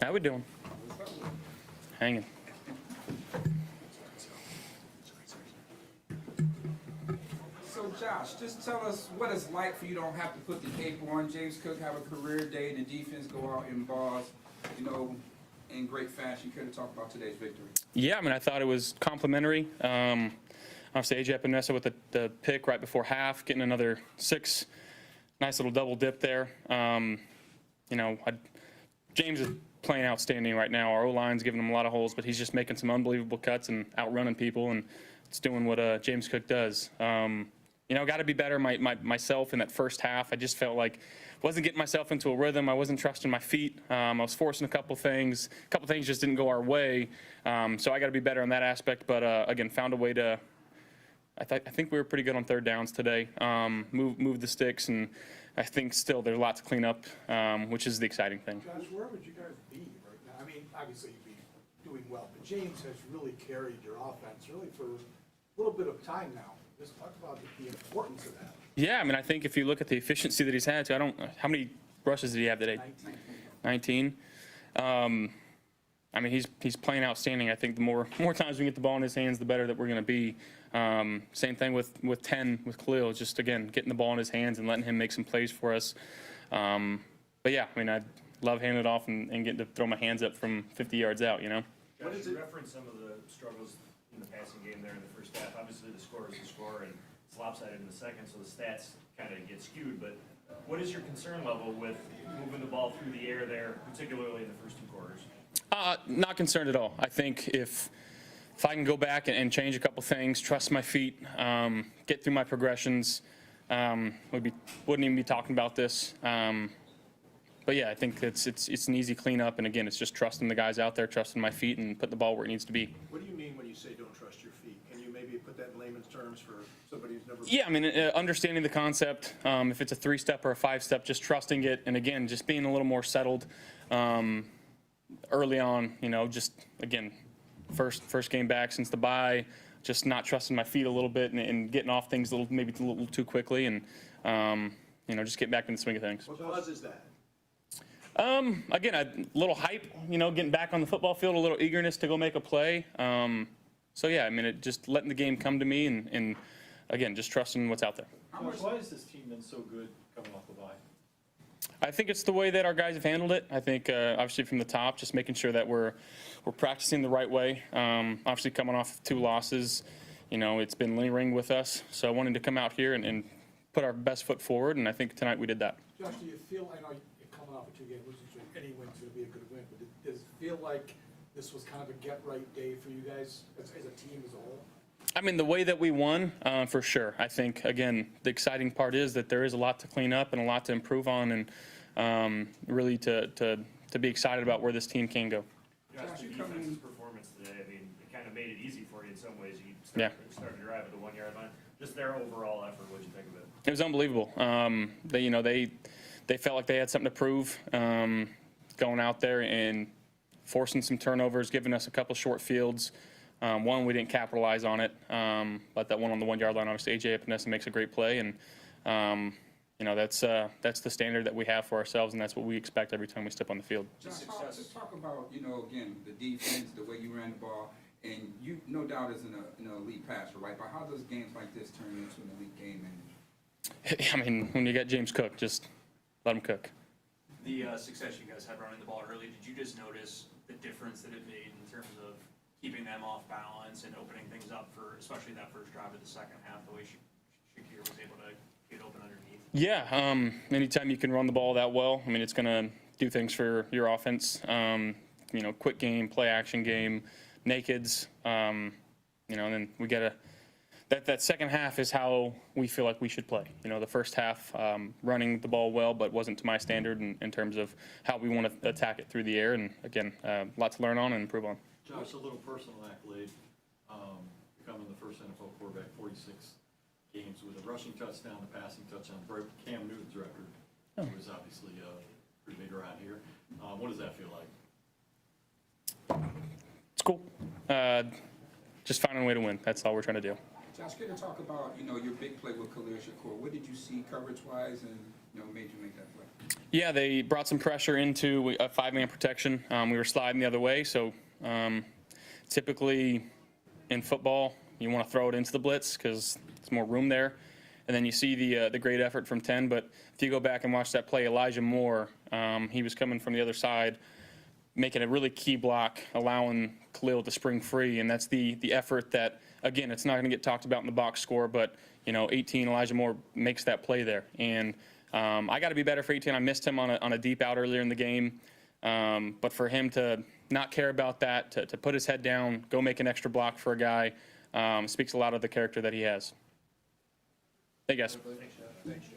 How we doing? Hanging. So Josh, just tell us what it's like for you to don't have to put the cape on. James Cook have a career day and the defense go out in bars, in great fashion. Care to talk about today's victory? Yeah, I mean, I thought it was complimentary. Obviously, A.J. Epinesa with the pick right before half, getting another 6. Nice little double dip there. James is playing outstanding right now. Our O-line's giving him a lot of holes, but he's just making some unbelievable cuts and outrunning people, and it's doing what James Cook does. Got to be better myself in that first half. I just felt like wasn't getting myself into a rhythm. I wasn't trusting my feet. I was forcing a couple things. A couple things just didn't go our way. So I got to be better in that aspect. But again, found a way to. I think we were pretty good on third downs today. Move the sticks, and I think still there's a lot to clean up, which is the exciting thing. Josh, where would you guys be right now? I mean, obviously you'd be doing well, but James has really carried your offense really for a little bit of time now. Just talk about the importance of that. Yeah, I mean, I think if you look at the efficiency that he's had, how many rushes did he have today? 19. I mean, he's playing outstanding. I think the more times we get the ball in his hands, the better that we're going to be. Same thing with 10 with Khalil. Just again getting the ball in his hands and letting him make some plays for us. But yeah, I mean, I love handing it off and getting to throw my hands up from 50 yards out. What does it reference some of the struggles in the passing game there in the first half? Obviously, the score is the score, and it's lopsided in the second, so the stats kind of get skewed. But what is your concern level with moving the ball through the air there, particularly in the first 2 quarters? Not concerned at all. I think if I can go back and change a couple things, trust my feet, get through my progressions, wouldn't even be talking about this. But yeah, I think it's an easy cleanup, and again, it's just trusting the guys out there, trusting my feet, and putting the ball where it needs to be. What do you mean when you say don't trust your feet? Can you maybe put that in layman's terms for somebody who's never? Yeah, I mean, understanding the concept. If it's a 3-step or a 5-step, just trusting it, and again, just being a little more settled early on. Just again, first game back since the bye, just not trusting my feet a little bit and getting off things maybe a little too quickly, and just get back in the swing of things. What causes that? Again, a little hype, getting back on the football field, a little eagerness to go make a play. So yeah, I mean, just letting the game come to me, and again, just trusting what's out there. Why has this team been so good coming off the bye? I think it's the way that our guys have handled it. I think obviously from the top, just making sure that we're practicing the right way. Obviously coming off 2 losses, it's been lingering with us. So I wanted to come out here and put our best foot forward, and I think tonight we did that. Josh, do you feel? I know you're coming off of 2 games, which is any win's going to be a good win, but does it feel like this was kind of a get-right day for you guys as a team as a whole? I mean, the way that we won, for sure. I think, again, the exciting part is that there is a lot to clean up and a lot to improve on, and really to be excited about where this team can go. Josh, your defense's performance today, I mean, it kind of made it easy for you in some ways. You started to drive at the 1-yard line. Just their overall effort, what did you think of it? It was unbelievable. They felt like they had something to prove, going out there and forcing some turnovers, giving us a couple short fields. One, we didn't capitalize on it, but that one on the 1-yard line, obviously, A.J. Epinesa makes a great play, and that's the standard that we have for ourselves, and that's what we expect every time we step on the field. Just talk about, again, the defense, the way you ran the ball, and you no doubt is an elite passer, right? But how does games like this turn into an elite game? I mean, when you got James Cook, just let him cook. The success you guys had running the ball early, did you just notice the difference that it made in terms of keeping them off balance and opening things up for especially that first drive of the second half, the way Shakir was able to get open underneath? Yeah, anytime you can run the ball that well, I mean, it's going to do things for your offense. Quick game, play action game, nakeds, and then we got to that second half is how we feel like we should play. The first half, running the ball well, but wasn't to my standard in terms of how we want to attack it through the air. And again, a lot to learn on and improve on. Josh, a little personal accolade. Becoming the first NFL quarterback, 46 games with a rushing touchdown, a passing touchdown, broke Cam Newton's record. It was obviously pretty big around here. What does that feel like? It's cool. Just finding a way to win. That's all we're trying to do. Josh, can you talk about, your big play with Khalil Shakir? What did you see coverage-wise and made you make that play? Yeah, they brought some pressure into a 5-man protection. We were sliding the other way, so typically in football, you want to throw it into the blitz because there's more room there. And then you see the great effort from 10. But if you go back and watch that play, Elijah Moore, he was coming from the other side, making a really key block, allowing Khalil to spring free. And that's the effort that, again, it's not going to get talked about in the box score, but, 18, Elijah Moore makes that play there. And I got to be better for 18. I missed him on a deep out earlier in the game. But for him to not care about that, to put his head down, go make an extra block for a guy, speaks a lot of the character that he has. Hey, guys. Thanks, Jeff.